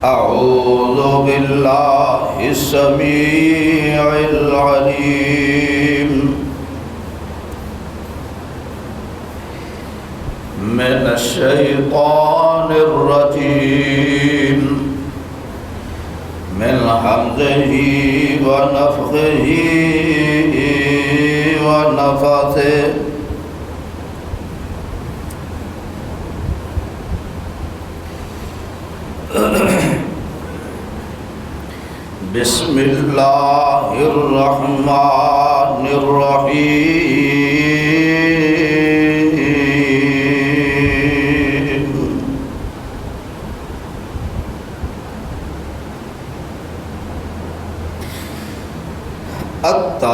أعوذ بالله السميع العليم من الشيطان الرجيم من همزه ونفخه ونفثه بسم اللہ الرحمن الرحیم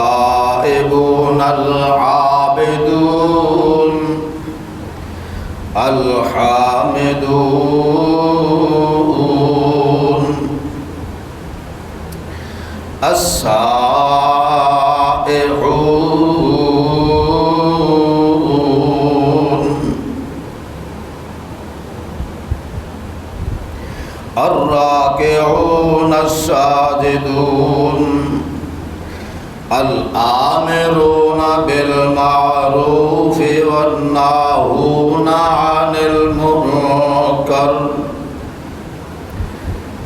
التائبون العابدون الحامدون السائحون الراكعون الساجدون الآمرون بالمعروف والناهون عن المنكر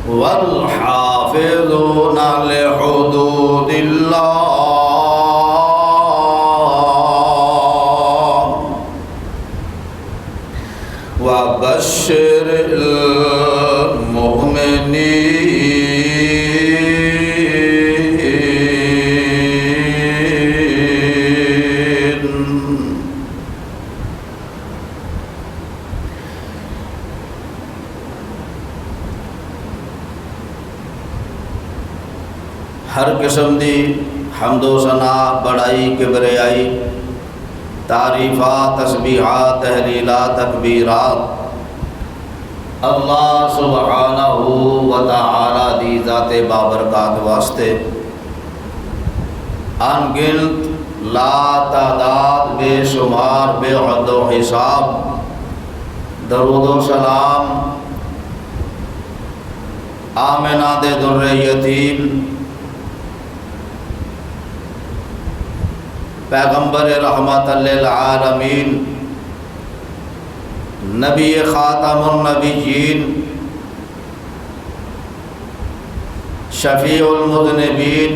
والحافظون لحدود الله وبشر المؤمنين. ہر قسم دی حمد و ثنا بڑائی کبریائی تعریفات تسبیحات تحلیلات تکبیرات اللہ سبحانہ و تعالی دی ذات بابرکات واسطے ان گنت لا تعداد بے شمار بے حد و حساب درود و سلام آمنہ دے در یتیم پیغمبر رحمت للعالمین نبی خاتم النبیین شفیع المذنبین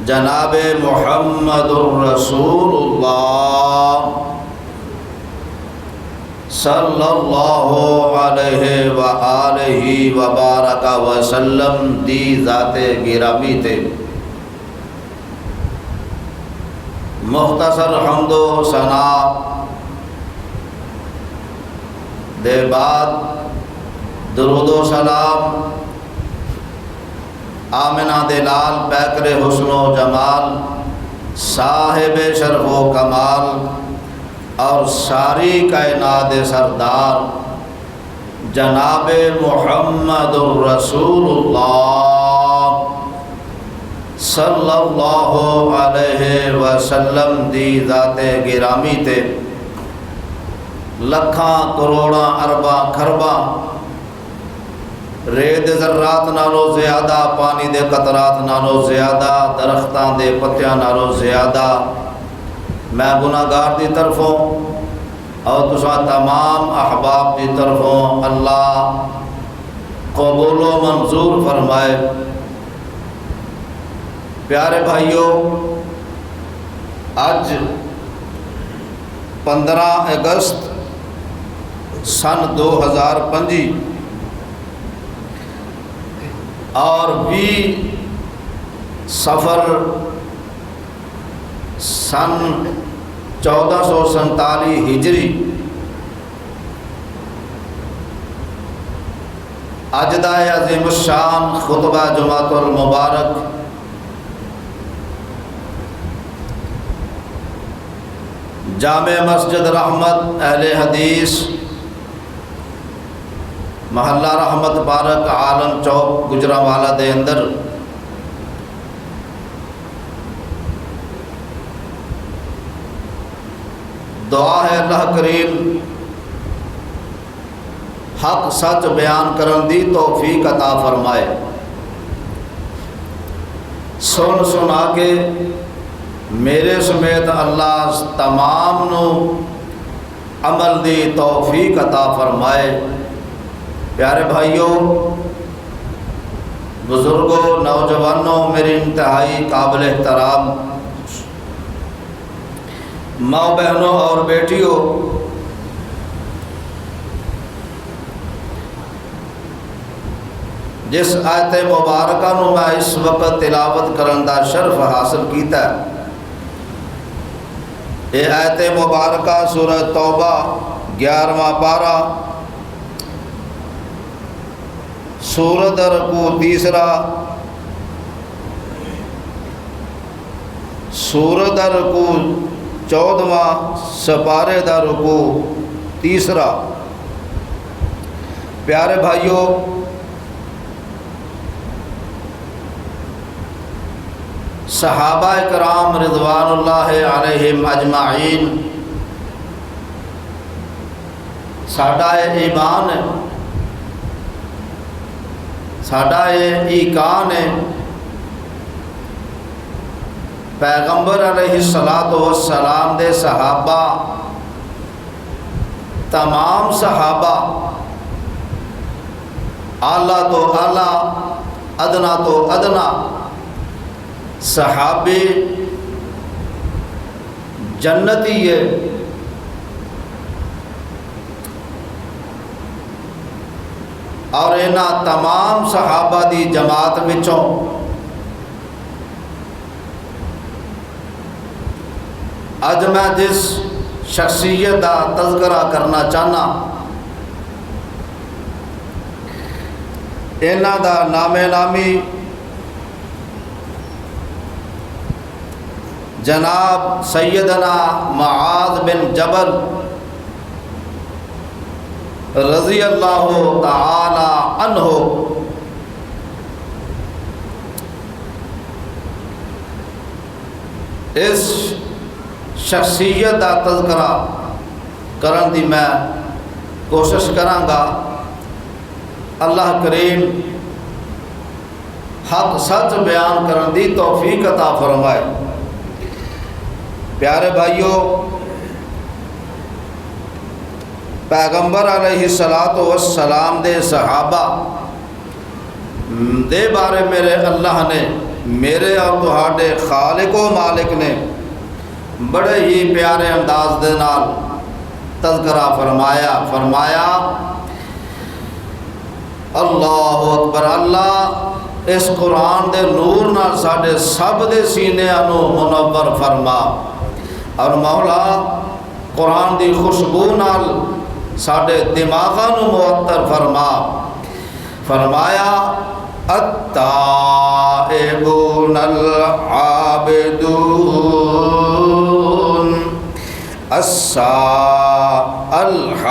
جناب محمد الرسول اللہ صلی اللہ علیہ وآلہ وبارک وسلم دی ذات گرامی تے مختصر حمد و ثنا دے بعد درود و سلام آمنہ دے لال پیکر حسن و جمال صاحب شرف و کمال اور ساری کائنات سردار جناب محمد الرسول اللہ صلی اللہ علیہ وسلم دی ذات گرامی تے لکھاں کروڑاں ارباں کھرباں ریت ذرات نالو زیادہ پانی دے قطرات نالو زیادہ درختاں دے پتیاں نالو زیادہ میں گناہگار دی طرفوں اور تساں تمام احباب دی طرفوں اللہ قبول و منظور فرمائے. پیارے بھائیو، اج 15 اگست سن 2025 اور 20 صفر سن 1447 ہجری اج دا عظیم الشان خطبہ جمعۃ المبارک جامع مسجد رحمت اہل حدیث محلہ رحمت بارک عالم چوک گجرانوالہ دے اندر دعا ہے اللہ کریم حق سچ بیان کرن دی توفیق عطا فرمائے۔ سن سنا کے میرے سمیت اللہ تمام نو عمل دی توفیق عطا فرمائے۔ پیارے بھائیوں، بزرگوں، نوجوانوں، میری انتہائی قابل احترام ماں بہنوں اور بیٹیوں، جس آیت مبارکہ نو میں اس وقت تلاوت کرن دا شرف حاصل کیتا ہے، یہ آیت مبارکہ سورہ توبہ 11واں پارہ، سورۃ رکوع 3، سورۃ رکوع 14واں سپارے دا رکوع 3۔ پیارے بھائیوں، صحابہ کرام رضوان اللہ علیہم اجمعین ساڈا ایمان ہے، ساڈا ایقان ہے، پیغمبر علیہ الصلاۃ والسلام دے صحابہ، تمام صحابہ، اعلیٰ تو اعلیٰ، ادنا تو ادنا صحابی جنتی ہے۔ اور انہاں تمام صحابہ دی جماعت وچوں اج میں جس شخصیت دا تذکرہ کرنا چاہنا، انہاں دا نام نامی جناب سیدنا معاذ بن جبل رضی اللہ تعالی عنہ۔ اس شخصیت کا تذکرہ کرن دی میں کوشش کراں گا۔ اللہ کریم حق سچ بیان کرن دی توفیق عطا فرمائے۔ پیارے بھائیوں، پیغمبر علیہ الصلاۃ والسلام دے صحابہ دے بارے میرے اللہ نے، میرے اور تہاڈے خالق و مالک نے بڑے ہی پیارے انداز دے نال تذکرہ فرمایا اللہ اکبر۔ اللہ اس قرآن دے نور نال ساڈے سب دے سینیاں نو منور فرما، اور مولا قرآن دی خوشبو نال ساڈے دماغاں نو معطر فرمایا التائبون العابدون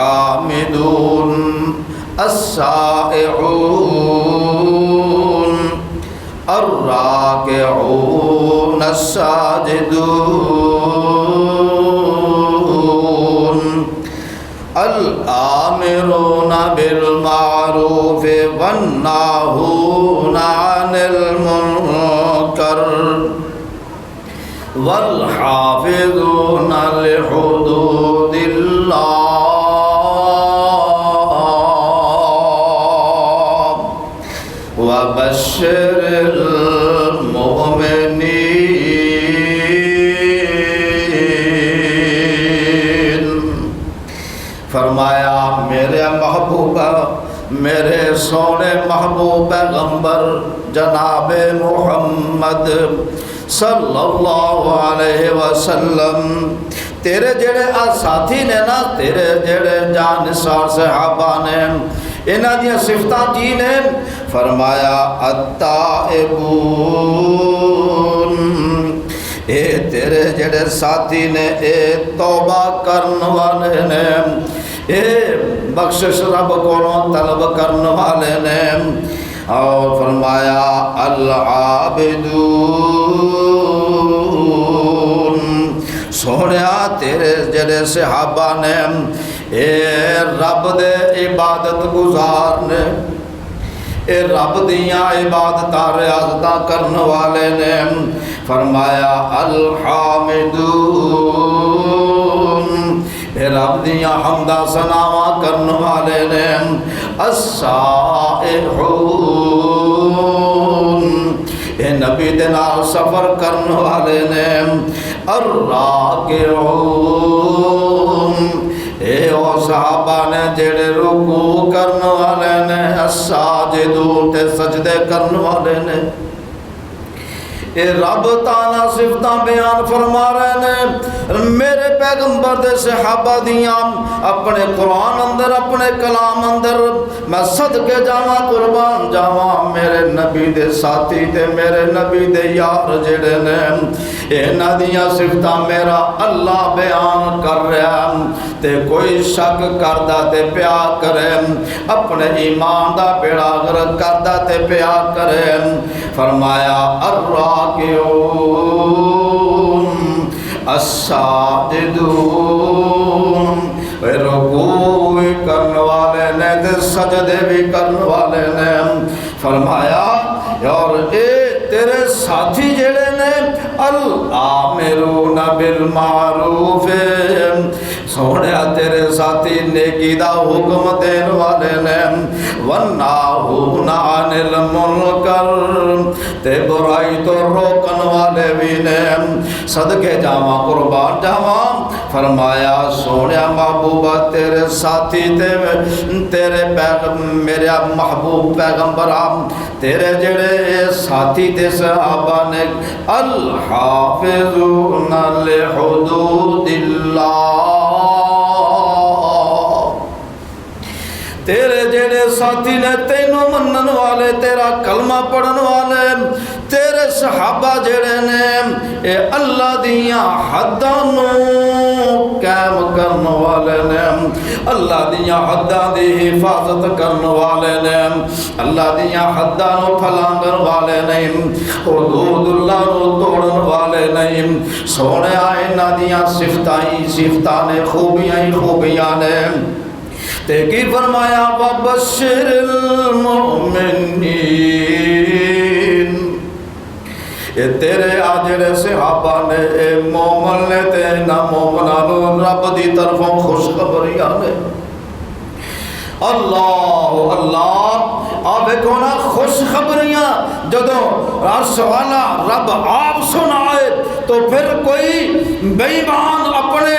الحامدون السائحون الراكعون الساجدون الآمرون بالمعروف والناهون عن المنكر والحافظون لحدود الله وبشر المؤمنين۔ فرمایا میرے محبوب، میرے سونے محبوب پیغمبر جناب محمد صلی اللہ علیہ وسلم، تیرے جڑے ساتھی نے نا، تیرے جڑے جانثار صحابہ نے، انہاں دی صفتاں کی نے؟ فرمایا التائبون، اے تیرے جڑے ساتھی نے، اے توبہ کرن والے نے، اے بخشش رب کو طلب کرن والے نے۔ اور فرمایا العابدون، سونیا تیرے جڑے صحابہ نے، اے رب دے عبادت گزار نے، اے رب دیاں عبادتاں ریاضتاں کرن والے نے۔ فرمایا الحامدون، اے رب دیاں حمداں ثناواں کرن والے نے۔ السائحون، اے نبی دے نال سفر کرن والے نے۔ الراکعون، اے او صحابہ نے جڑے رکوع کرن والے نے۔ الساجدون، تے سجدے کرن والے نے۔ اے رب تعالیٰ صفتاں بیان فرما رہے نے میرے پیغمبر دے صحابہ دیاں اپنے قرآن اندر، اپنے کلام اندر۔ میں صدقے جاواں، قربان جاواں میرے نبی دے ساتھی تے میرے نبی دے یار جڑے نے، انہاں دیاں صفتاں میرا اللہ بیان کر رہا تے کوئی شک کردا تے پیا کرے، اپنے ایمان دا بیڑا غرق کردا تے پیا کرے۔ فرمایا الراکعون الساجدون، رکوع بھی کرن والے نے تے سجدے بھی کرن والے نے۔ فرمایا اور اے تیرے ساتھی جڑے نے الآمرون بالمعروف، سونیا تیرے ساتھی نیکی دا حکم دین والے نے، والناہون عن المنکر، تے برائی تو روکن والے بھی نے۔ صدقے جاواں، قربان جاواں۔ فرمایا سونیا محبوبہ تیرے ساتھی تیرے میرے محبوب پیغمبر تیرے جڑے ساتھی تے صحابہ نے، الحافظون لحدود اللہ، تیرے جڑے ساتھی نے تینوں منن والے، تیرا کلمہ پڑھن والے، تیرے صحابہ جڑے نے اے اللہ دیاں حداں نوں قائم کرن والے نے، اللہ دیاں حداں دی حفاظت کرن والے نے، اللہ دیاں حداں نوں پھلانگن والے نہیں، حدود اللہ نوں توڑن والے نہیں۔ سونیا انہاں دیاں صفتاں نے، خوبیاں نے۔ تے کی فرمایا وبشر المؤمنین، اے تیرے آجڑے صحابہ نے، اے مومن نے تے نہ مومنانو رب دی طرفوں خوشخبریاں نے۔ اللہ اللہ، آپ ایکو نا خوشخبریاں جدوں عرش والا رب آپ سنائے تو پھر کوئی بے ایمان اپنے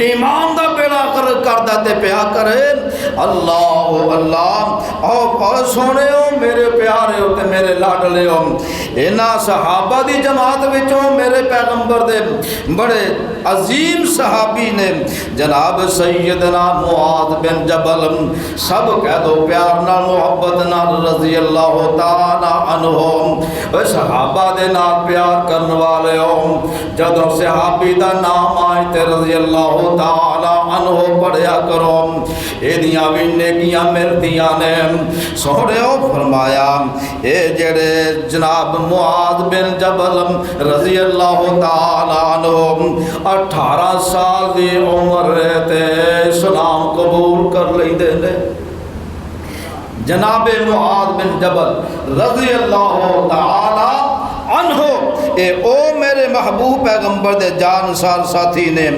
ایمان دا بیڑا کردہ تے پیا کرے۔ اللہ اللہ، اور سونے ہو میرے پیارے ہو تے میرے لاڈلے ہو، انہاں صحابہ دی جماعت وچوں میرے پیغمبر دے بڑے عظیم صحابی نے جناب سیدنا معاذ بن جبل، سب کہہ دو پیار نال محبت نال رضی اللہ تعالی عنہ، صحابہ دے نال پیار کرن والے ہو، جدوں صحابی دا نام آئے تے رضی اللہ تعالی عنہ پڑھیا کرو، اے دیاں بھی نیکیاں ملدیاں نے۔ سونے ہو فرمایا اے جڑے جناب معاذ بن جبل رضی اللہ تعالی عنہ 18 سال دی عمر تے اسلام قبول کر لیندے نے۔ جناب معاذ بن جبل رضی اللہ تعالی عنہ اے او میرے محبوب پیغمبر دے جانسار ساتھی نے،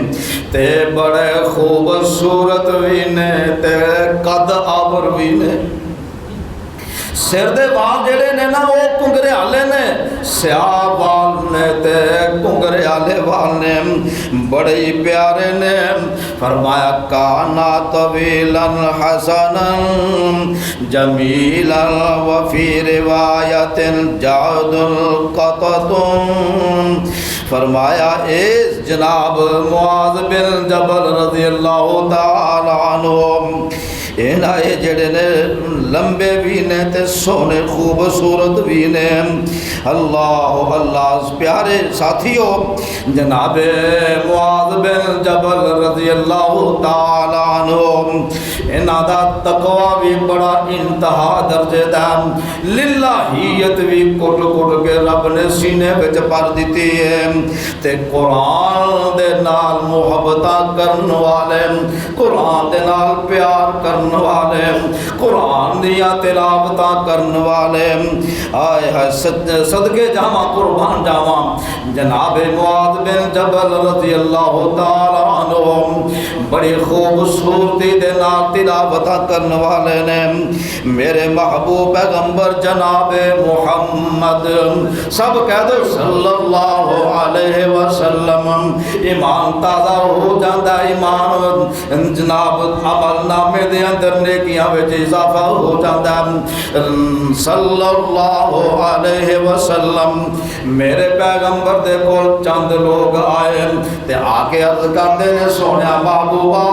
تے بڑے خوبصورت بھی نے تے قد آور بھی نے۔ سر دے وال جڑے نے نا وہ کنگرے آلے نے، سیاہ وال نے تے کنگرے آلے وال نے، بڑے ہی پیارے نے۔ فرمایا کانا طویلا حسنا جمیلا وفی روایت جعد القطط، فرمایا اے جناب معاذ بن جبل رضی اللہ تعالی عنہ اے جڑے نے لمبے بھی نے تے سونے خوبصورت بھی نے۔ اللہ اللہ پیارے ساتھیوں، جناب معاذ بن جبل رضی اللہ تعالیٰ عنہ انہاں دا تقوی بھی بڑا انتہا درجے دا، للہیت بھی کٹ کٹ کے رب نے سینے وچ پر دیتی ہے، تے قرآن دے نال محبتاں کرن والے، قرآن دے نال پیار کرن والے، قرآن دیا تلاوتاں کرن والے، آئے ہائے صدقے جاواں قربان جاواں جناب معاذ بن جبل رضی اللہ تعالیٰ عنہ بڑی خوبصورتی دے نال تلاوتاں کرن والے نے۔ میرے محبوب پیغمبر جناب محمد سب کہہ دو صلی اللہ علیہ وسلم، ایمان تازہ ہو جاندہ، ایمان جناب عمل نامے دے اندر نیکیاں وچ اضافہ ہو جاندہ۔ صلی اللہ علیہ وسلم میرے پیغمبر دے کول چند لوگ آئے تے آکے عرض کرتے نے سونیا محبوبہ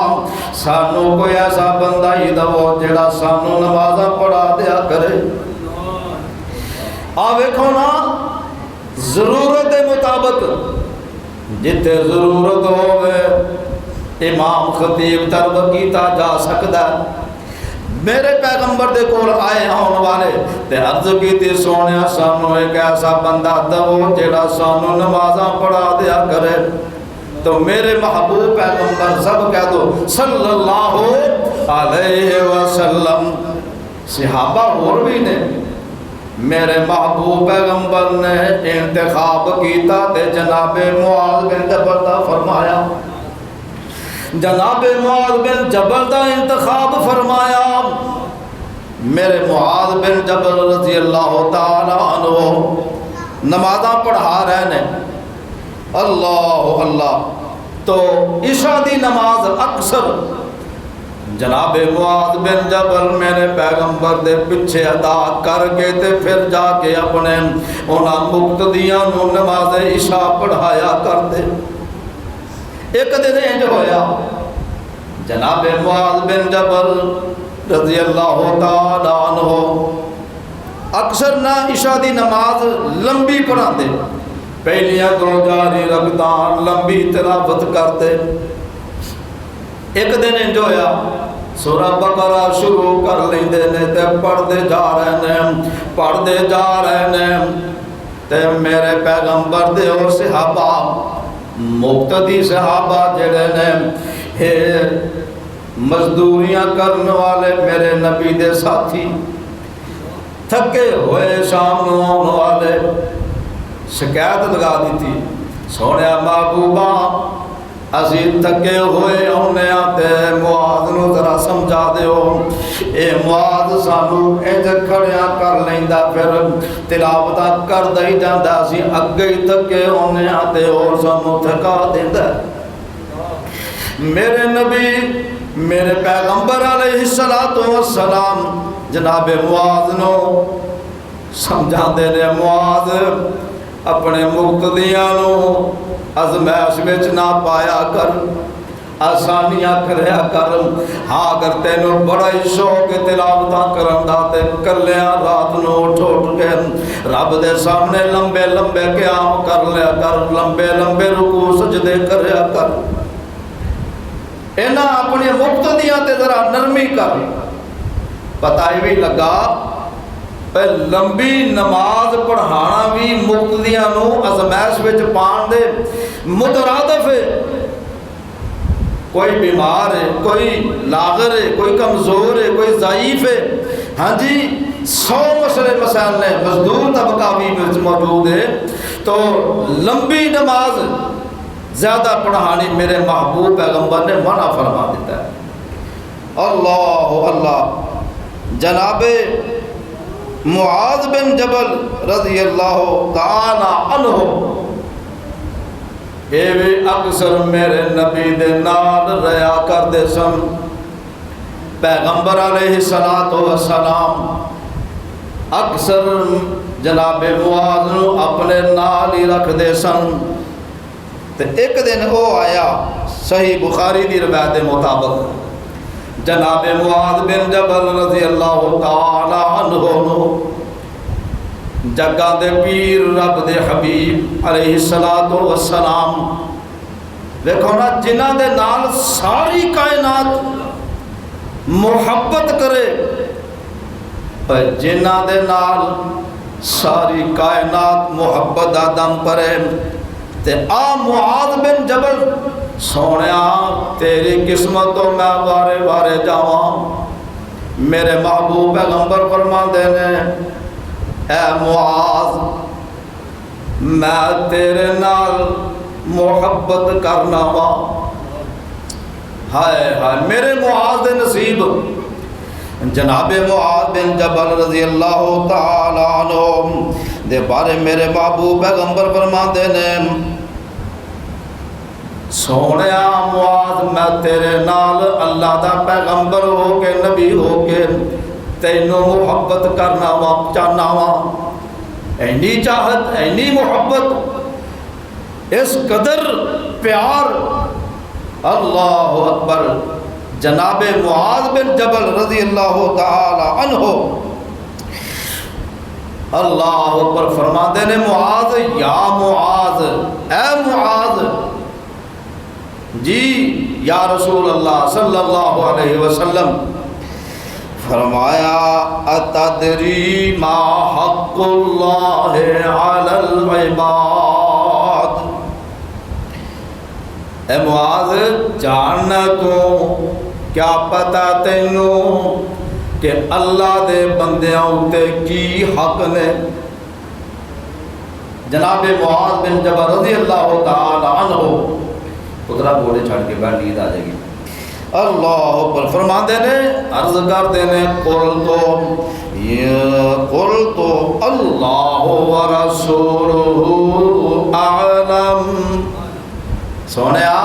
سانو کوئی ایسا بندہ ہی دو جڑا سانو نمازہ پڑھا دیا کرے۔ ویکھو نا ضرورت مطابق جتے ضرورت ہوئے امام خطیب طلب کیتا جا سکتا ہے۔ میرے پیغمبر دے کول آئے آن والے تے عرض کیتی سونیا سانو ایک ایسا بندہ دو جڑا سانو نمازاں پڑھا دیا کرے۔ تو میرے محبوب پیغمبر سب کہہ دو صلی اللہ علیہ وسلم۔ صحابہ اور بھی نے، میرے محبوب پیغمبر نے انتخاب کیتا تے جناب معاذ بن جبل دا فرمایا، جناب معاذ بن جبل دا انتخاب فرمایا۔ میرے معاذ بن جبل رضی اللہ تعالیٰ عنہ نمازاں پڑھا رہے نے، اللہ اللہ۔ تو عشاء دی نماز اکثر جناب معاذ بن جبل میرے پیغمبر دے پچھے ادا کر کے تے پھر جا کے اپنے انہاں مقتدیاں نو نماز عشاء پڑھایا کر دے۔ ایک دن انج ہویا جناب معاذ بن جبل رضی اللہ تعالیٰ عنہ اکثر نہ عشاء دی نماز لمبی پڑھا دے، پہلیاں دو جاری رکھتاں لمبی تلاوت کرتے۔ ایک دن انج ہویا سورہ بقرہ شروع کر لیندے نے تے پڑھدے جا رہے نے تے میرے پیغمبر دے اور صحابہ مقتدی صحابہ جڑے نے مزدوریاں کرنے والے میرے نبی دے ساتھی تھکے ہوئے شام نو آنے والے شکایت لگا دی تھی، سونیا محبوبہ اسی تھکے ہوئے ہونے آتے معاذ نو ذرا سمجھا دیو، اے معاذ سانو انج کھڑیاں کر لیندا پھر تلاوتاں کردا ہی جاندا، اسی اگے ہی تھکے ہونے آتے اور سانو تھکا دیندا۔ میرے نبی میرے پیغمبر علیہ السلام جناب معاذ نو سمجھا دے نے، معاذ اپنے مقتدیاں نو ازمائش وچ نہ پایا کر، آسانیاں کریا کر۔ ہاں اگر تینوں بڑا ہی شوق تلاوتاں کرن دا تے کلیاں رات نو اٹھ کے رب دے سامنے لمبے لمبے قیام کر لیا کر، لمبے لمبے رکوع سجدے کریا کر۔ اینا اپنی مقتدیاں تے ذرا نرمی کر۔ پتہ ہی بھی لگا لمبی نماز پڑھانا بھی مقتدیاں نو ازمائش وچ پان دے مترادف ہے۔ کوئی بیمار ہے، کوئی لاغر ہے، کوئی کمزور ہے، کوئی ضعیف ہے، ہاں جی 100 مسئلے مسائل نے، مزدور طبقہ بھی موجود ہے، تو لمبی نماز زیادہ پڑھانی میرے محبوب پیغمبر نے منع فرما دیتا ہے۔ اللہ اللہ۔ جناب معاذ بن جبل رضی اللہ تعالی عنہ اے بھی اکثر میرے نبی دے نال رہا کردے سن۔ پیغمبر علیہ السلام اکثر جناب معاذ نو اپنے نال ہی رکھ دے سن۔ تے ایک دن وہ آیا، صحیح بخاری دی روایت مطابق، جناب معاذ بن جبل رضی اللہ تعالی عنہ جگہ دے پیر رب دے حبیب علیہ السلام دیکھو نا جنہ دے نال ساری کائنات محبت کرے پر جنہ دے نال ساری کائنات محبت آدم کرے تے آ معاذ بن جبل سونیا تیری قسمتوں میں وارے وارے جاواں میرے محبوب پیغمبر فرما دینے اے معاذ میں تیرے نال محبت کرنا وا ہائے ہائے میرے معاذ دے نصیب جناب معاذ بن جبل رضی اللہ تعالی عنہ دے بارے میرے محبوب پیغمبر فرما دینے سونیا معاذ میں تیرے نال اللہ دا پیغمبر ہو کے نبی ہو کے تینوں محبت کرنا وا چاہنا وا اینی چاہت اینی محبت اس قدر پیار اللہ اکبر جناب معاذ بن جبل رضی اللہ تعالی عنہ اللہ اکبر فرما دینے معاذ یا معاذ اے معاذ جی یا رسول اللہ صلی اللہ علیہ وسلم فرمایا اتدری ما حق اللہ علی العباد اے معاذ جاننا تو کیا پتا تینوں کہ اللہ دے بندیاں اُتے کی حق نے جناب معاذ بن جبل رضی اللہ تعالی عنہ پترا گھوڑے چھڑ کے بیٹھ نیند آ جائے گی اللہ پر فرما دینے عرض کر دینے قل تو اللہ ورسولہ اعلم سونیا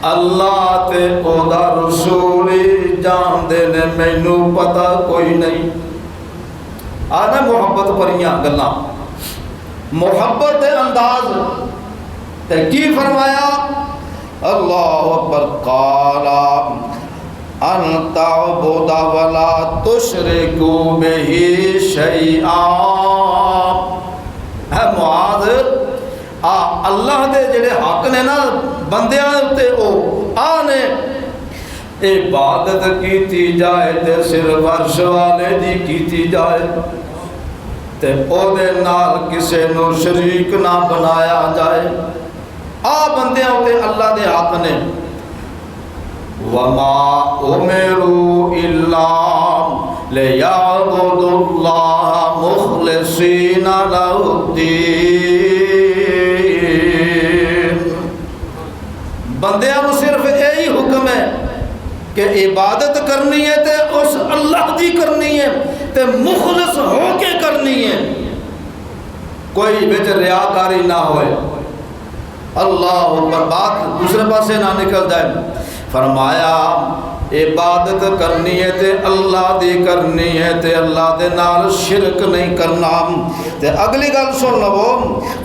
اللہ تے او دا رسولی جان دینے مینوں پتہ کوئی نہیں آنا محبت پریاں گلاں محبت انداز تے کی فرمایا اللہ اکبر قالا ان تعبد ولا تشرکو بہ شیئا اے معاذ اللہ دے جڑے حق نے نا بندیاں تے او آنے عبادت کیتی جائے تے صرف عرش والے دی کیتی جائے تے او دے نال کسے نو شریک نہ بنایا جائے آ بندیاں تے اللہ دے حق نے وما امروا الا لیعبدوا اللہ مخلصین لہ الدین بندیاں کو صرف یہی حکم ہے کہ عبادت کرنی ہے تے اس اللہ دی کرنی ہے تے مخلص ہو کے کرنی ہے کوئی بچ ریاکاری نہ ہوئے اللہ پر بات دوسرے پاسے نہ نکل جائے فرمایا عبادت کرنی ہے تے اللہ دی کرنی ہے تے اللہ دے نال شرک نہیں کرنا تے اگلی گل سن لو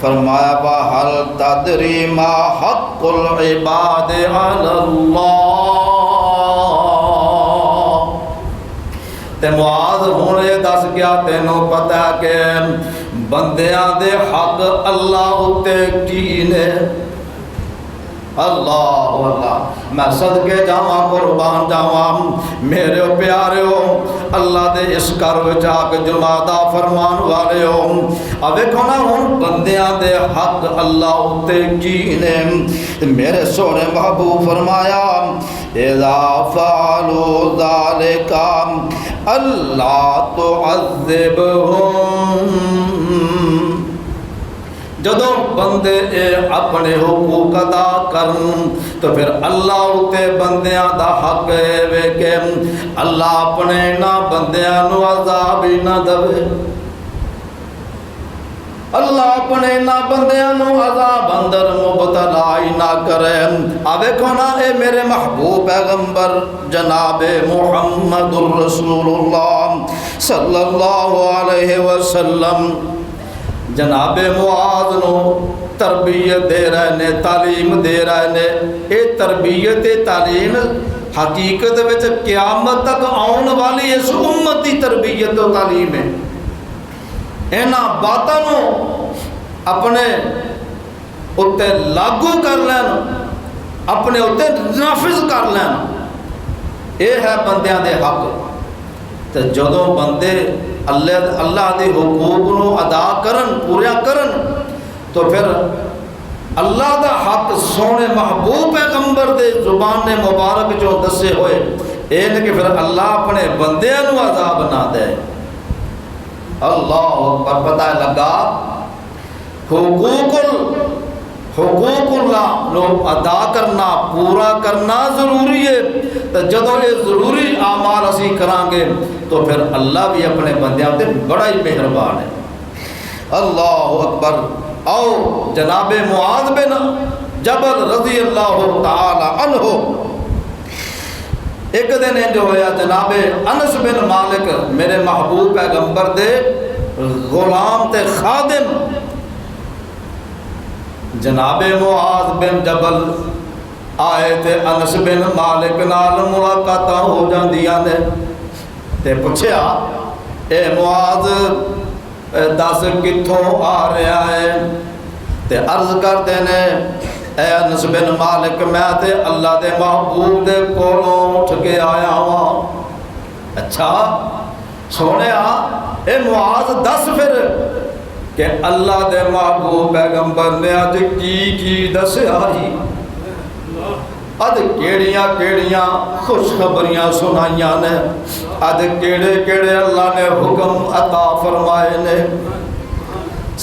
فرمایا بہل تدری ما حق العباد علی اللہ تے معاذ ہن یہ دس گیا تینوں پتہ کہ بندیاں دے حق اللہ اتے کی نے اللہ اللہ میں صدقے جاواں قربان جاواں میرے پیارے ہو اللہ دے اس کر وچا کے جمادہ فرمان والے ہو اب دیکھو نا ہن بندیاں دے حق اللہ اتے کی نے میرے سونے محبوب فرمایا اذا فعلوا ذلك اللہ تعذبهم جدوں بندے اپنے حقوق ادا کرن تو پھر اللہ اتے بندیاں دا حق ہے کہ اللہ اپنے نہ بندیاں نو عذاب ہی نہ دے اللہ اپنے نہ بندیاں نو عذاب اندر مبتلا ہی نہ کرے اب دیکھو نا اے میرے محبوب پیغمبر جناب محمد الرسول اللہ صلی اللہ علیہ وسلم جناب معاذ نو تربیت دے رہے نے تعلیم دے رہے نے اے تربیت تعلیم حقیقت وچ قیامت تک آن والی اس امت دی تربیت و تعلیم ہے. انہاں باتاں نو اپنے اتنے لاگو کر لین، اپنے اتنے نافذ کر لین، یہ ہے بندیاں دے حق. تو جدوں بندے اللہ دے حقوق نو ادا کرن، پورا کرن، تو پھر اللہ دا حق سونے محبوب پیغمبر دے زبان مبارک جو دسے ہوئے اے کہ پھر اللہ اپنے بندیاں نو عذاب نہ دے. اللہ اکبر. پتہ لگا حقوق اللہ نو ادا کرنا، پورا کرنا ضروری ہے. تو جدوں یہ ضروری اعمال اسی کران گے تو پھر اللہ بھی اپنے بندیاں تے بڑا ہی مہربان ہے. اللہ اکبر. او جناب معاذ بن جبل رضی اللہ تعالی عنہ ایک دن جو ہویا، جناب انس بن مالک میرے محبوب پیغمبر دے غلام تے خادم جناب معاذ بن جبل آئے تے انس بن مالک نال ملاقاتاں ہو جاندیاں نے تے پوچھیا اے معاذ دس کتھوں آ رہا ہے؟ تے عرض کرتے نے اے انس بن مالک میں تے اللہ دے محبوب دے کولوں اٹھ کے آیا ہوں. اچھا سونیا اے معاذ دس پھر کہ اللہ دے محبوب پیغمبر نے اج کی دسیا ہی، اج کیڑیاں کیڑیاں خوشخبریاں سنائیاں نے، اج کیڑے کیڑے اللہ نے حکم عطا فرمائے نے.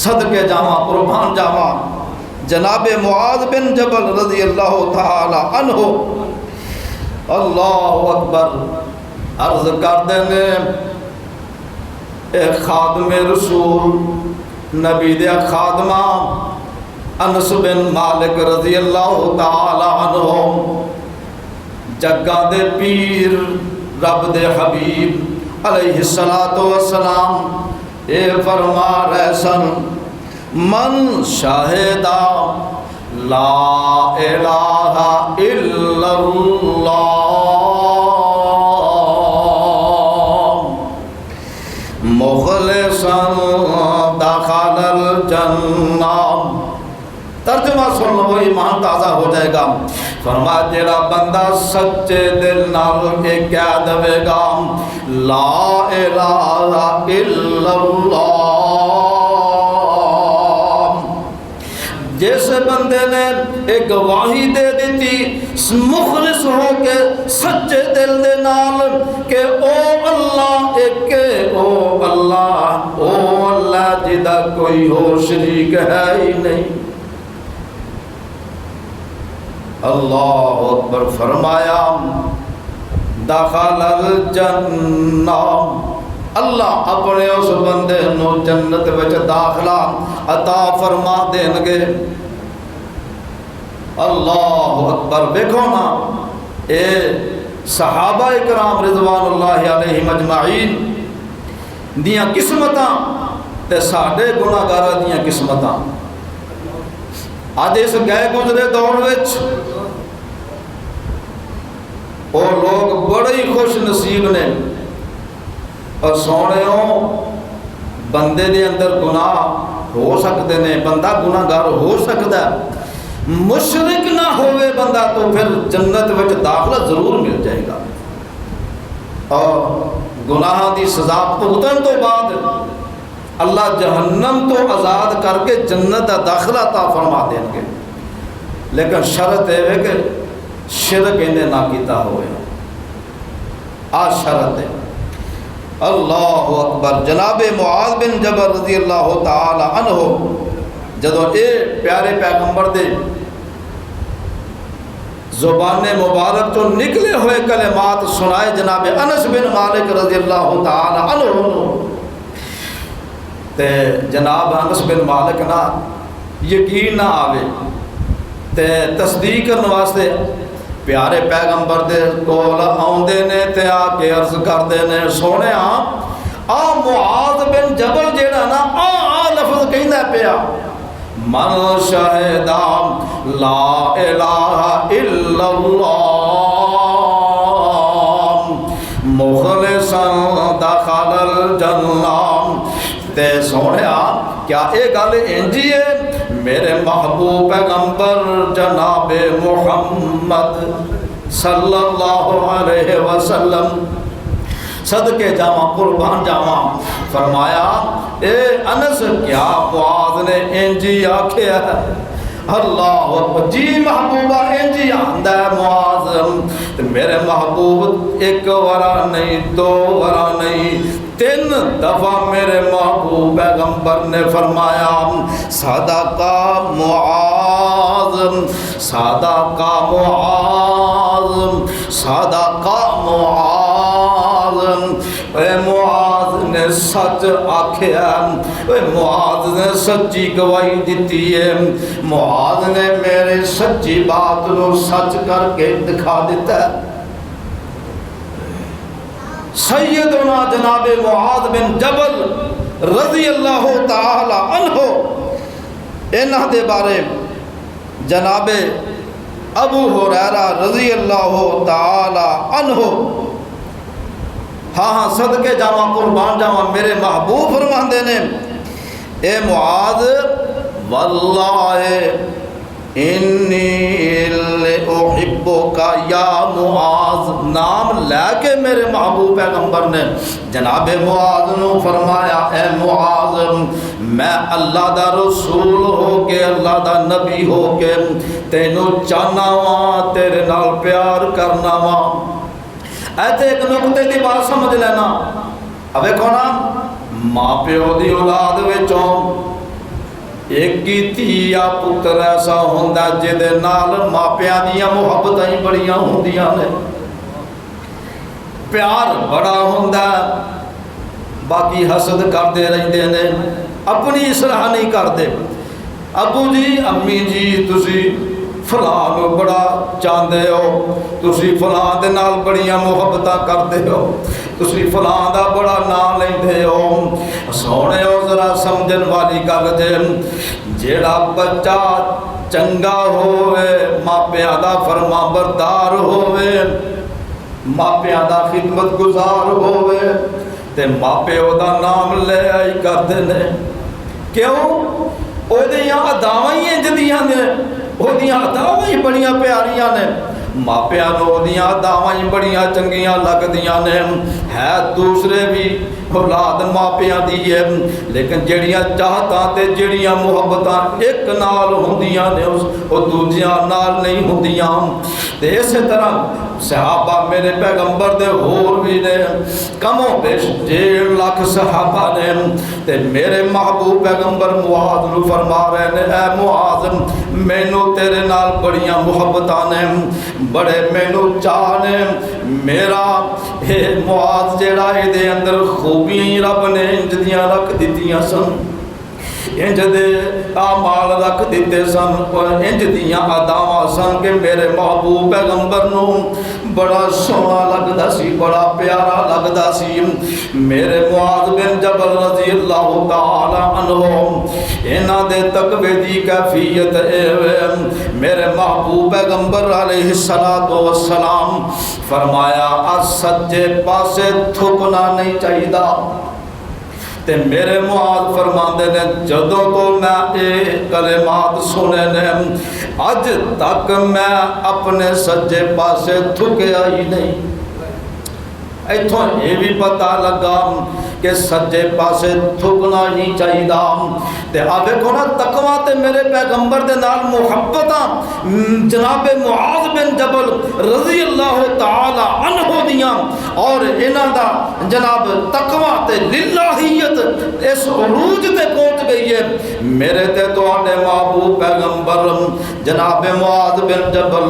صدقے جاواں قربان جاواں جناب معاذ بن جبل رضی اللہ تعالی عنہ اللہ اکبر عرض کردے نے اے خادم رسول نبی دے خادمہ انس بن مالک رضی اللہ تعالی عنہ جگہ دے پیر رب دے حبیب علیہ السلام اے فرما رہے سن من شاہدہ لا الہ الا اللہ مخلصا دخل الجنہ. ترجمہ سن لو ایمان تازہ ہو جائے گا. فرمایا جیڑا بندہ سچے دل نال یہ کہہ دے گا لا الہ الا اللہ، جس بندے نے ایک گواہی دے دیتی مخلص ہو کے سچے دل دے نال کہ او اللہ ایک او اللہ جدا کوئی ہو شریک ہے ہی نہیں. اللہ اکبر. فرمایا دخل الجنہ، اللہ اپنے اس بندے نو جنت وچ داخلہ عطا فرما دین گے. اللہ اکبر. دیکھو نا اے صحابہ کرام رضوان اللہ علیہم اجمعین دیاں قسمتاں تے ساڈے گناہگاراں دیاں قسمتاں. آج اس گئے گزرے دور وچ وہ لوگ بڑے ہی خوش نصیب نے اور سونےوں بندے دے اندر گناہ ہو سکتے نے، بندہ گناہگار ہو سکتا ہے، مشرک نہ ہوئے بندہ تو پھر جنت وچ داخلہ ضرور مل جائے گا. اور گناہ دی سزا بھگتن تو بعد اللہ جہنم تو آزاد کر کے جنت دا داخلہ عطا فرما دیں گے. لیکن شرط ہے کہ شرک انہیں نہ کیتا ہوئے. آ شرط ہے. اللہ اکبر. جناب معاذ بن جبل رضی اللہ تعالی عنہ جدو اے پیارے پیغمبر دے زبان مبارک تو نکلے ہوئے کلمات سنائے جناب انس بن مالک رضی اللہ تعالی عنہ تے جناب انس بن مالک نہ یقین نہ آوے تے تصدیق کرنے واسطے پیارے پیغمبر دے کول آوندے نے تے آ کے عرض کردے نے سونے آ معاذ بن جبل جیڑا نا آ لفظ کہندا پیا من شہدہ لا الہ الا اللہ مخلصا دخل الجنہ۔ تے سونیا کیا اے گل انجی ہے؟ میرے محبوب پیغمبر جناب محمد صلی اللہ علیہ وسلم صدقے جاواں قربان جاواں فرمایا اے انس کیا معاذ نے انجی آکھیا ہے؟ اللہ اکبر، جی محبوبہ انجی آندا ہے معاذ۔ میرے محبوب ایک ورا نہیں، دو ورا نہیں، 3 دفعہ میرے محبوب پیغمبر نے فرمایا صدقہ معاذ، صدقہ معاذ، صدقہ معاذ۔ اے معاذ نے سچ آکھیا، اے معاذ نے سچی گواہی دیتی ہے، معاذ نے میرے سچی بات نو سچ کر کے دکھا دیتا ہے۔ سیدنا جناب معاذ بن جبل رضی اللہ تعالی عنہ، انہاں دے بارے جناب ابو ہریرہ رضی اللہ تعالی عنہ ہاں صدقے جاواں قربان جاواں میرے محبوب فرماندے نے اے معاذ واللہ انی لأحبک یا معاذ، نام لے کے میرے محبوب پیغمبر نے جناب معاذ نو فرمایا اے معاذ میں اللہ دا رسول ہو کے، اللہ دا نبی ہو کے تینو چاہنا وا، تیرے نال پیار کرنا وا۔ ایتھے ایک نقطے دی بات سمجھ لینا، اب ویکھو نا ماں پیو دی اولاد وچوں ایک کی تھی یا پتر ایسا ہوندا جدے نال ماپیاں دیاں محبتاں ہی بڑیاں ہوندیاں نے، پیار بڑا ہوندا، باقی حسد کردے رہندے نے، اپنی اصلاح نہیں کردے۔ ابو جی امی جی تسی فلاں نو بڑا چاہندے ہو، تسی فلاں دے نال بڑیاں محبتاں کردے ہو، تسی فلاں دا بڑا نام لیندے ہو۔ سونے ہو ذرا سمجھن والی گل جے، جیڑا بچہ چنگا ہوئے، ماپیاں دا فرما بردار ہوئے، ماپیاں دا خدمت گزار ہوئے تے ماپیو دا نام لے آئی کردے نے۔ کیوں؟ او دیاں اداواں ہی انج دیاں نے، او دیاں اداواں ہی بڑیاں پیاریاں نے، ماپیاں نو دیاں اداواں ہی بڑیاں چنگیاں لگدیاں نے۔ ہے دوسرے بھی اولاد ماپیاں دی ہے، لیکن جڑیاں چاہتاں تے جڑیاں محبتاں ایک نال ہوندیاں نے او دوجیاں نال نہیں ہوندیاں۔ تے اسی طرح صحابہ میرے پیغمبر دے ہور بھی نے، کم و بیش 1.5 لاکھ صحابہ نے، تے میرے محبوب پیغمبر معاذ نو فرما رہے نے اے معاذ مینوں تیرے نال بڑیاں محبتاں نے، بڑے مینوں چاہ نے، میرا اے معاذ جیڑا اے دے اندر خوبیاں رب نے انج دیاں رکھ دتیاں سن، انج دے اعمال رکھ دیتے سن، انج دیاں اداواں سن کہ میرے محبوب پیغمبر نو بڑا سونا لگدا سی، بڑا پیارا لگدا سی۔ میرے معاذ بن جبل رضی اللہ تعالی عنہ انہاں دے تقوی دی کیفیت اے میرے محبوب پیغمبر علیہ الصلوۃ والسلام فرمایا سجے پاسے تھکنا نہیں چاہیدا۔ تے میرے معاذ فرماندے نے جدوں تو میں اے کلمات سنے نے اج تک میں اپنے سجے پاسے تھکیا ہی نہیں۔ ایتھوں یہ بھی پتہ لگا کہ سجے پاسے تھکنا نہیں چاہیدا۔ تے اب دیکھو نا تقویٰ تے میرے پیغمبر دے نال محبتاں جناب معاذ بن جبل رضی اللہ تعالی عنہ دیاں اور انہاں دا جناب تقویٰ تے للہیت اس عروج تے پہنچ گئی ہے۔ میرے تے تواڈے محبوب پیغمبر جناب معاذ بن جبل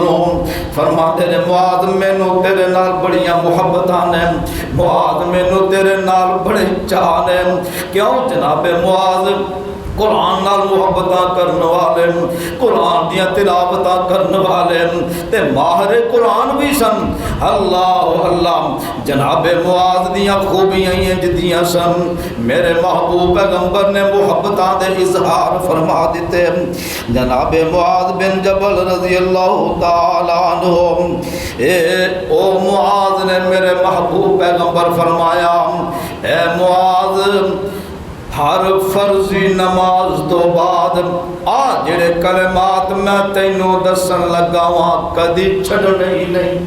فرماتے نے معاذ مینوں تیرے نال بڑیاں محبتاں نے، معاذ مینوں تیرے نال بڑے چاہ نے۔ کیوں جناب معاذ قرآن نال محبتاں کرن والے، قرآن دیاں تلاوتاں کرن والے تے ماہر قرآن بھی سن۔ اللہ اللہ، جناب معاذ دیاں خوبیاں انج دیاں سن، میرے محبوب پیغمبر نے محبتاں دے اظہار فرما دیتے۔ جناب معاذ بن جبل رضی اللہ تعالی عنہ، او معاذ نے میرے محبوب پیغمبر فرمایا، اے معاذ، ہر فرضی نماز تو بعد جڑے کلمات میں تینوں دسن لگا وہاں کدی چھڑنے ہی نہیں۔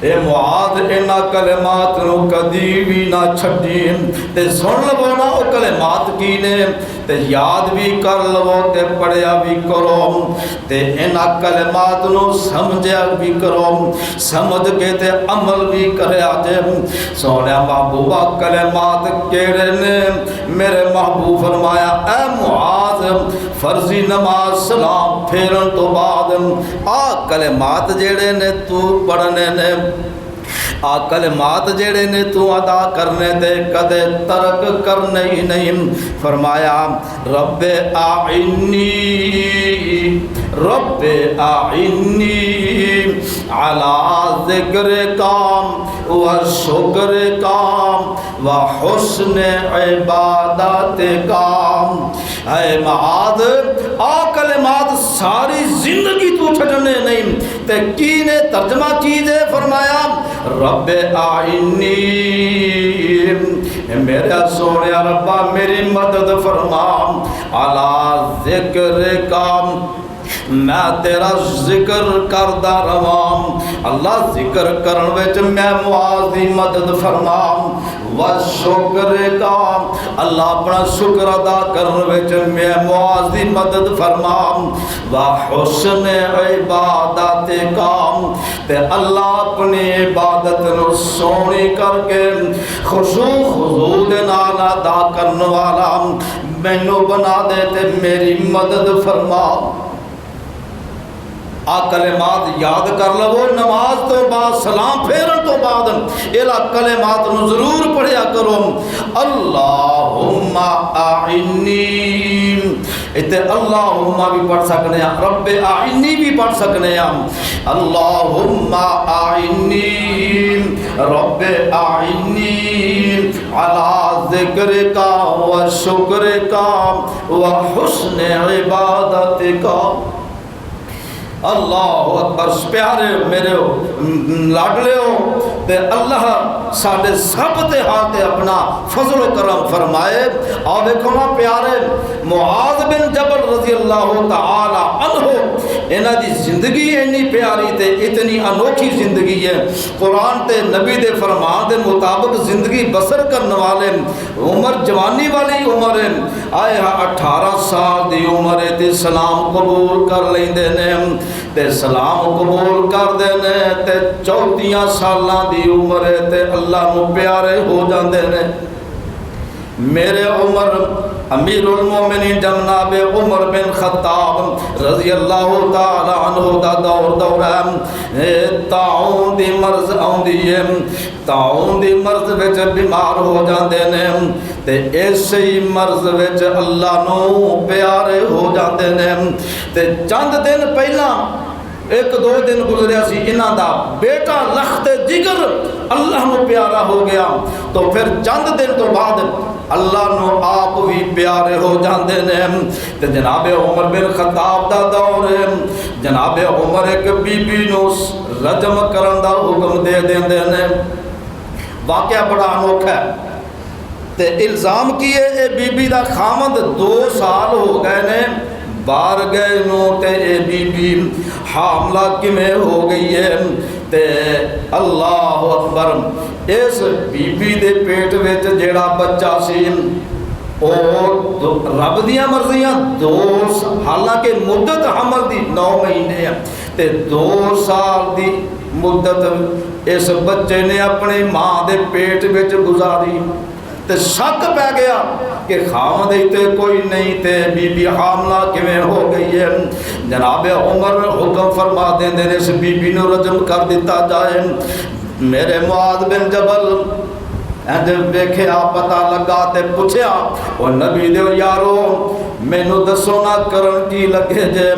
اے معاذ انہاں کلمات نو کدی بھی نہ چھڈی، تے سن لو نا او کلمات کی نے، تے یاد بھی کر لو تے پڑھیا بھی کرو، تے انہاں کلمات نو سمجھیا بھی کرو، سمجھ کے تے عمل بھی کریا جے۔ سونیا محبوبہ کلمات کیڑے نے؟ میرے محبوب فرمایا، اے معاذ، فرضی نماز سلام پھیرن تو بعد کلمات جڑے نے تو پڑھنے نے، کلمات جڑے نے تو ادا کرنے دے کدے ترک کرنے ہی نہیں۔ فرمایا، رب اعنی، رب اعنی علی ذکر کام و شکر کام و حسن عبادت کام۔ اے معاذ، کلمات ساری زندگی تو چھڑنے نہیں، تے کی نے ترجمہ کیجئے؟ فرمایا، رب اعنی، میرے سونے ربا میری مدد فرما، علی ذکر کام، میں تیرا ذکر کردہ رواں، اللہ ذکر کرن وچ میں معاذ دی مدد فرماں، وشکر کام، اللہ اپنا شکر ادا کرن وچ میں معاذ دی مدد فرماں، وحسن عبادت کام، تے اللہ اپنی عبادت نو سونی کر کے خشوع خضوع دے نال ادا کرن والا مینوں بنا دے تے میری مدد فرما۔ کلمات یاد کر لو، نماز تو بعد سلام پھیرن تو بعد الا کلمات نو ضرور پڑھیا کرو۔ اللہم اعنی، اتے اللہم بھی پڑھ سکنے ہیں، رب اعنی بھی پڑھ سکنے ہیں، اللہم اعنی رب اعنی علی ذکر کا و شکر کا و حسن عبادت کا۔ اللہ اکبر، پیارے میرے لاڈلے ہو، تے اللہ ساڈے سب تے ہاتھ اپنا فضل و کرم فرمائے۔ اور دیکھو نا پیارے، معاذ بن جبل رضی اللہ تعالی عنہ، انہاں دی زندگی اتنی پیاری تے اتنی انوکھی زندگی ہے، قرآن تے نبی دے فرمان دے مطابق زندگی بسر کرنے والے، عمر جوانی والی عمر ہے، آئے 18 سال دی عمر تے سلام قبول کر لیندے نے، تے سلام قبول کر دینے، تے 34 سالاں دی عمر تے اللہ نو پیارے ہو جاندے نے۔ میرے عمر امیر المومنین جناب عمر بن خطاب رضی اللہ تعالی عنہ دا دور ہے، طاعون دی مرض آندی ہے، طاعون دی مرض وچ بیمار ہو جاندے نے، تے اسی مرض وچ اللہ نو پیارے ہو جاندے نے۔ تے چند دن پہلا، 1-2 دن گزریا سی، انہاں دا بیٹا لخت جگر اللہ نو پیارا ہو گیا، تو پھر چند دن تو بعد اللہ نو آپ بھی پیارے ہو جاندے نے۔ تے جناب عمر بن خطاب دا دور ہے، جناب عمر ایک بی بی نو رجم کرن دا حکم دے دیندے نے۔ واقعہ بڑا انوکھا ہے، تے الزام کیے اے بی بی دا خامد 2 سال ہو گئے نے بار گئے نو، تے اے بی بی حاملہ کمیں ہو گئی ہے، تے اللہ اکبر، اس بی بی دے پیٹ وچ جیڑا بچہ سی او رب دیاں مرضیاں 2، حالانکہ مدت حمل دی 9 مہینے ہے، تے 2 سال دی مدت اس بچے نے اپنی ماں دے پیٹ وچ گزاری، تے شک پہ گیا کہ خامد تے کوئی نہیں، تے بی بی حاملہ کیویں ہو گئی ہے۔ جناب عمر حکم فرما دیندے نے اس بی بی نو رجم کر دیتا جائے۔ میرے معاذ بن جبل، اینج ویکھیا پتہ لگا تے پوچھیا او نبی دے یارو مینوں دسو نا کرن کی لگے جے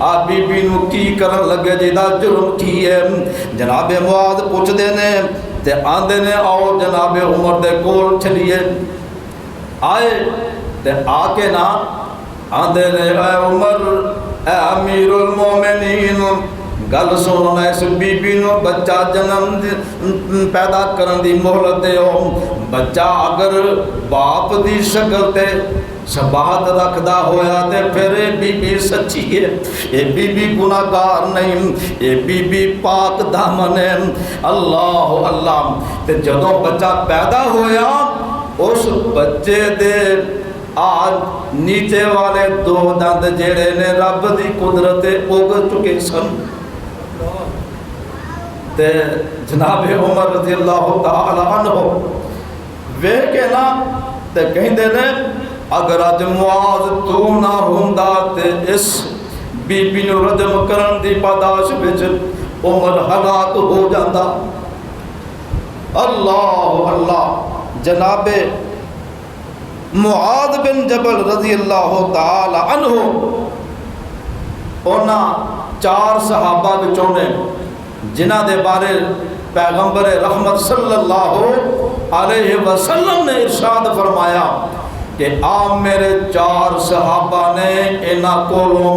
آ بی بی نو کی کرن لگے جے دا جرم کی ہے جناب معاذ پوچھ دے نے تے آندے نے آؤ جناب عمر دے کول چلیے آئے تے آ کے نا آندے نے اے عمر اے امیر المومنین گل سنو اس بی بی نو بچہ جنم پیدا کرن دی مہلت دیو بچہ اگر باپ دی شکل تے شباہت رکھدا ہویا تے پھر بی بی سچی ہے اے بی بی گناہگار نہیں اے بی بی پاک دامن ہے اللہ اللہ تے جدوں بچہ پیدا ہویا اس بچے دے آج نیچے والے دو دند جڑے نے رب دی قدرت اگ چکے سن تے جناب عمر رضی اللہ تعالی عنہ وے کے نا تے کہندے نے اگر اج معاذ تو نہ ہوندا تے اس بی بی نو رجم کرن دی پاداش وچ عمر ہلاک ہو جاندا اللہ اللہ جناب معاذ بن جبل رضی اللہ تعالی عنہ اونا 4 صحابہ وچوں نے جنہ دے بارے پیغمبر رحمت صلی اللہ علیہ وسلم نے ارشاد فرمایا کہ آپ میرے 4 صحابہ نے انہاں کولوں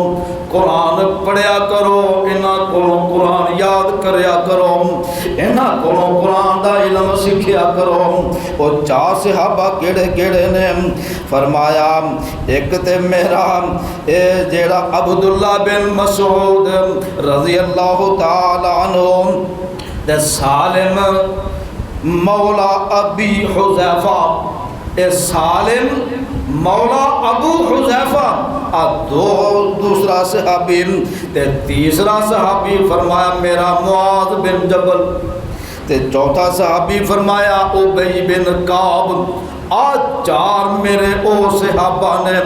قرآن پڑھیا کرو انہاں کولوں قرآن یاد کریا کرو انہاں کولوں قرآن دا علم سکھیا کرو وہ 4 صحابہ کیڑے کیڑے نے فرمایا ایک تے میرا جیڑا عبداللہ بن مسعود رضی اللہ تعالی عنہ تے سالم مولا ابی حذیفہ اے سالم مولا ابو حذیفہ دوسرا صحابی تے تیسرا صحابی فرمایا میرا معاذ بن جبل تے چوتھا صحابی فرمایا ابی بن کعب آج 4 میرے او صحابہ نے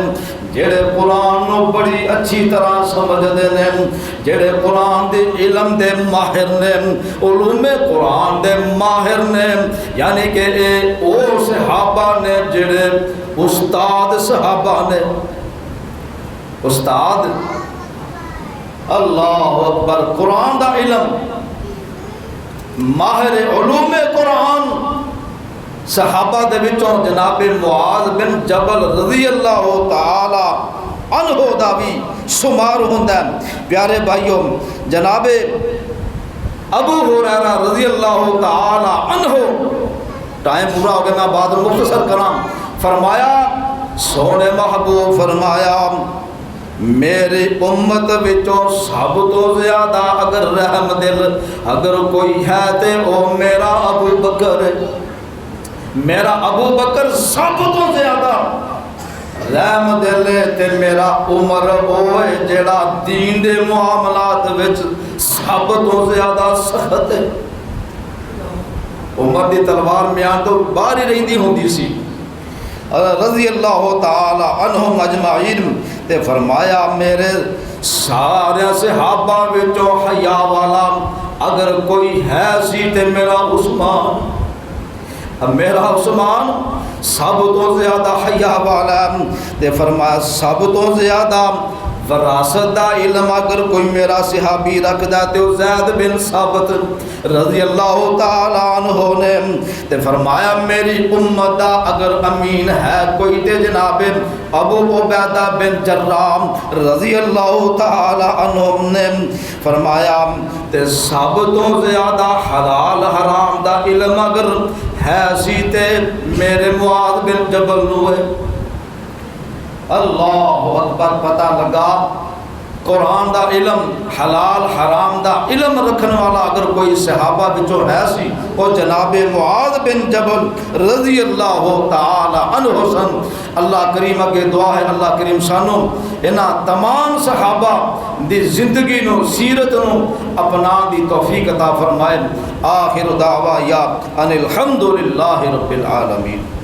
جڑے قرآن نو بڑی اچھی طرح سمجھ دے نے جڑے قرآن دے علم دے ماہر نے علوم قرآن دے ماہر نے یعنی کہ اے او صحابہ نے جڑے استاد صحابہ نے استاد اللہ اکبر قرآن دا علم ماہر علوم قرآن صحابہ دے وچوں جناب معاذ بن جبل رضی اللہ تعالی عنہ دا بھی شمار ہوندا ہے پیارے بھائیوں جناب ابو ہریرہ رضی اللہ تعالی عنہ ٹائم پورا ہو گیا میں بعد مختصر کراں فرمایا سونے محبوب فرمایا میری امت وچوں سب تو زیادہ اگر رحم دل اگر کوئی ہے تے او میرا ابو بکر ہے میرا ابو بکر سب تو زیادہ رحم دل تے میرا عمر ہوئے جیڑا دین دے معاملات وچ سب تو زیادہ سخت ہے عمر دی تلوار میاں تو باہر ہی رہندی ہوندی سی رضی اللہ تعالی عنہم اجمعین تے فرمایا میرے سارے صحابہ وچوں حیا والا اگر کوئی ہے سی تے میرا عثمان سب تو زیادہ حیا والا تے فرمایا سب تو زیادہ وراثت دا علم اگر کوئی میرا صحابی رکھدا تے زید بن ثابت رضی اللہ تعالی عنہ نے تے فرمایا میری امت دا اگر امین ہے کوئی تے جناب ابو عبیدہ بن جراح رضی اللہ تعالی عنہ نے فرمایا تے سب تو زیادہ حلال حرام دا علم اگر ہے سی تے میرے معاذ بن جبل نو ہے اللہ اکبر پتہ لگا قرآن دا علم حلال حرام دا علم رکھنے والا اگر کوئی صحابہ بچو ہے سی وہ جناب معاذ بن جبل رضی اللہ تعالی عنہ سن اللہ کریم کے دعا ہے اللہ کریم سانو انہاں تمام صحابہ دی زندگی نو سیرت نو اپنا دی توفیق عطا فرمائے آخر دعوا یا ان الحمدللہ رب العالمین